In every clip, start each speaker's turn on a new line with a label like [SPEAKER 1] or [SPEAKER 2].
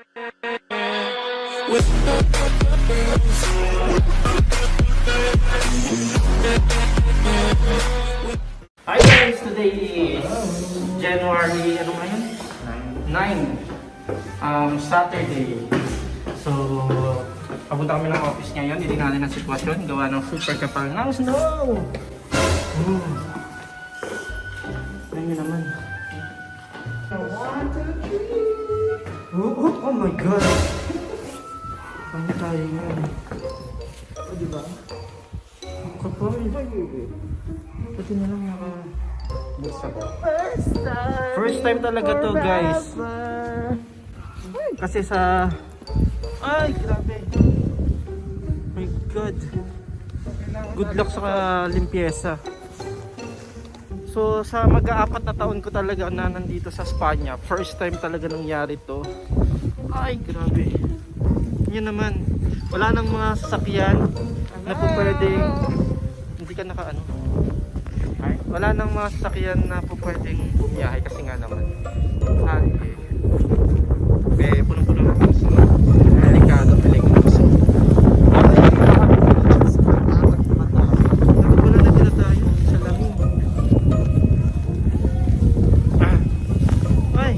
[SPEAKER 1] Hi guys, today is January, ano ngayon? 9. Saturday. So, papunta kami ng office ngayon. Hindi natin ang sitwasyon. Gawa ng super kapal ng snow. Ayun nyo naman. 1, 2, 3. Oh my God! Paano tayo ngayon? O diba? Kapal. Pati na lang naka-bursa ko. First time talaga to guys. Kasi sa... Ay, grabe. My God. Good luck sa limpieza. So sa mag-aapat na taon ko talaga na nandito sa Spanya. First time talaga nangyari to. Ay, grabe. Yun naman. Wala nang mga sasakyan na po pwedeng... Hindi ka naka ano. Wala nang mga sasakyan na po pwedeng bumiyahe kasi nga naman. Punong-puno naman sa delikado peligros. Wala na dila tayo sa lamig. Ay.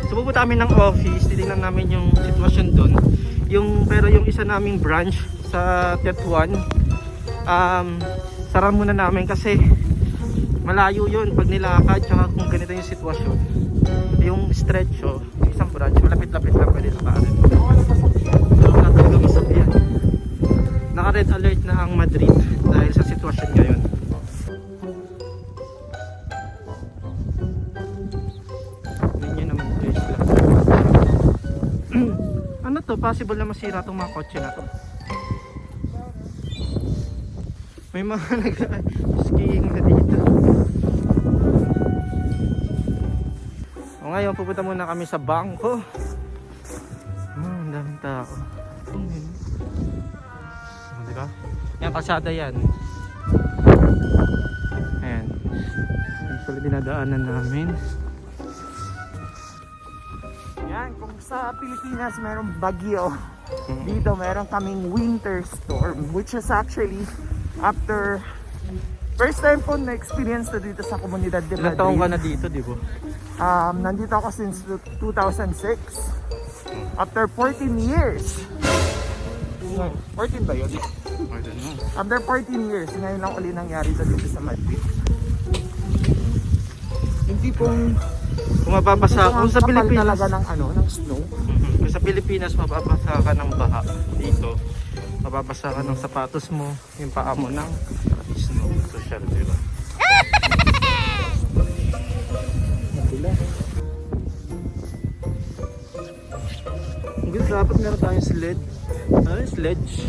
[SPEAKER 1] So pupunta kami ng office, titingnan namin yung sitwasyon doon. Pero yung isa naming branch sa Tetuan, sara muna namin kasi malayo yun pag nilakad, tsaka kung ganito yung sitwasyon, yung stretch, isang branch malapit-lapit lang pwede nakarin. So wala talaga masakyan. Naka red alert na ang Madrid dahil sa sitwasyon ngayon. Yun naman guys. Ano to? Possible na masira itong mga kotse na to. May mga nag-skiing na dito. O ngayon pupunta muna kami sa bangko. Ang daming tao. Diba? Yan, kalsada yan. Ayan. Yan pala dinadaanan namin.
[SPEAKER 2] Yan, kung sa Pilipinas merong bagyo, dito meron kaming winter storm, which is actually after first time po na experience na dito sa komunidad de
[SPEAKER 1] Ilang
[SPEAKER 2] Madrid.
[SPEAKER 1] taong ka na dito, di ba?
[SPEAKER 2] Nandito ako since 2006. After 14 years. 14 ba yun?
[SPEAKER 1] I don't know.
[SPEAKER 2] After 14 years, ngayon lang uli nangyari ito dito sa Madrid. Hindi pong
[SPEAKER 1] Kung mapapasa, kung sa Pilipinas
[SPEAKER 2] talaga ng snow.
[SPEAKER 1] Kung sa Pilipinas mapapasa ka ng baha, dito mapapasa ka ng sapatos mo, yung paa mo ng snow. Social, diba? Hanggang dapat meron tayong sled. Ano yung sledge?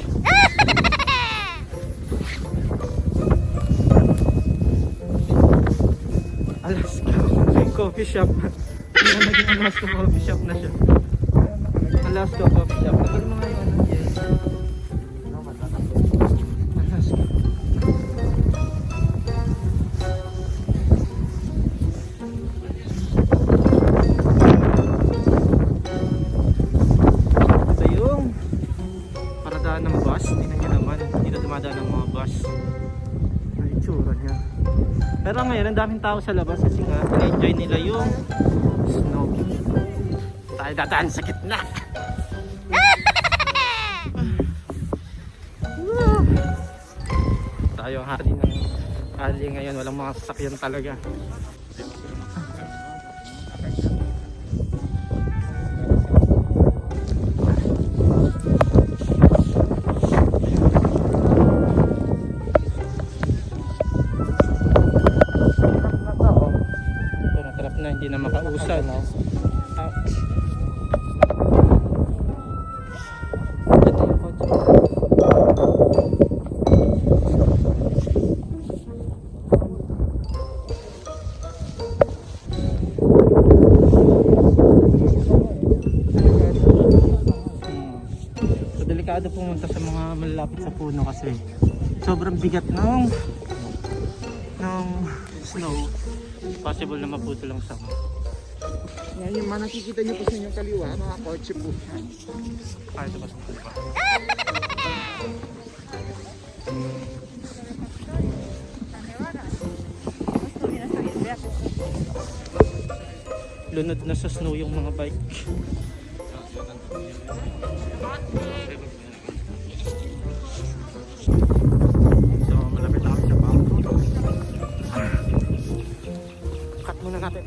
[SPEAKER 1] Alaska coffee shop. Hindi na naging Alaska coffee shop na siya. Alaska coffee shop. Ano mga yung ano yan? Alaska. Ito yung paradaan ng bus. Tingnan nyo naman. Dito dumadaan ng mga bus. Ay, itsura niya. Pero ngayon, ang daming tao sa labas kasi nga, enjoy nila yung snow. Tayo dadaan sa gitna. Tayo ang hali ngayon, walang mga sasakyan talaga. Hindi na makausad. Ito yung kotse. So delikado pumunta sa mga malalapit sa puno kasi sobrang bigat ng snow. Possible na maputo lang sa mga.
[SPEAKER 2] Yan yung mga nakikita nyo po sa inyong kaliwa, mga kotse po.
[SPEAKER 1] Ah, ito ba sa mga? Lunod na sa snow yung mga bike. So, malapit na kami sa bangko. Cut muna natin.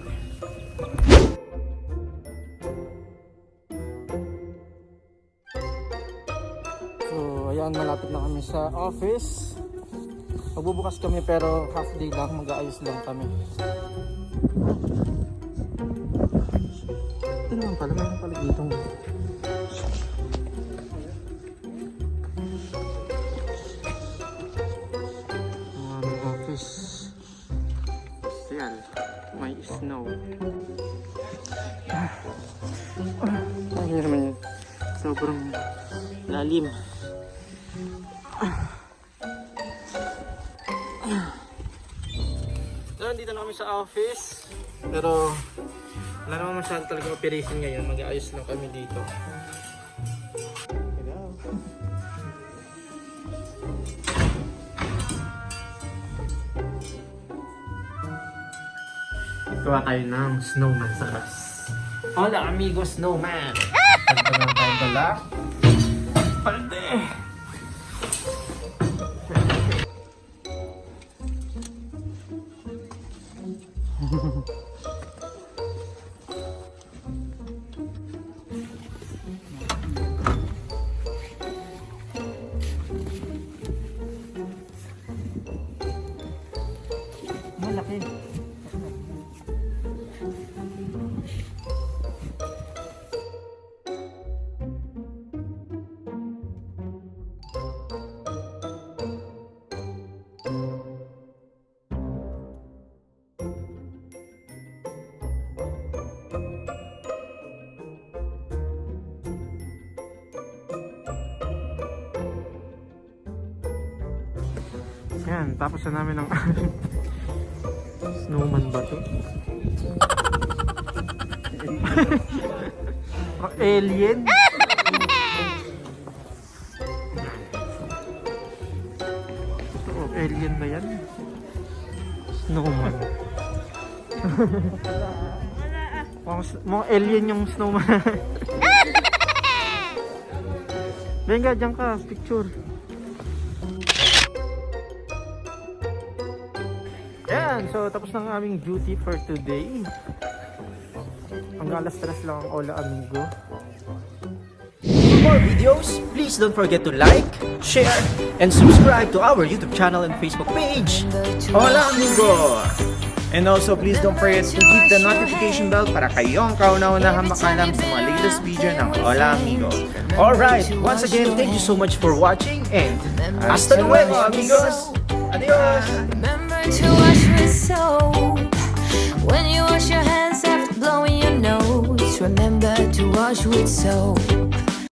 [SPEAKER 1] So, ayan, malapit na kami sa office. Magbubukas kami pero half day lang, mag-aayos lang kami. Ito naman pala, mayroon pala ditong aming office. Ayan, may snow. Ay, naman yun. Sobrang lalim. So, dito na kami sa office. Pero wala naman masyadong talaga operation ngayon. Mag-aayos lang kami dito. Hello. Gawa tayo ng snowman sa bus. Hola amigo snowman! Ganda naman tayong dala. Palde! Malaki. Yan, tapos na namin ang snowman ba to? Alien? Oh, alien ba yan? Snowman. Mukhang alien yung snowman. Venga, dyan ka, picture. Yan, so tapos na ang aming duty for today. Hanggang alas 3 lang ang Hola Amigo.
[SPEAKER 3] For more videos, please don't forget to like, share, and subscribe to our YouTube channel and Facebook page.
[SPEAKER 2] Hola amigo! And also please don't forget to hit the notification bell para kayong kauna-unahang makalam sa mga latest video ng Hola Amigo.
[SPEAKER 3] Alright, once again, thank you so much for watching and hasta luego, amigos! Adios!
[SPEAKER 4] Remember to wash with soap. When you wash your hands after blowing your nose, remember to wash with soap.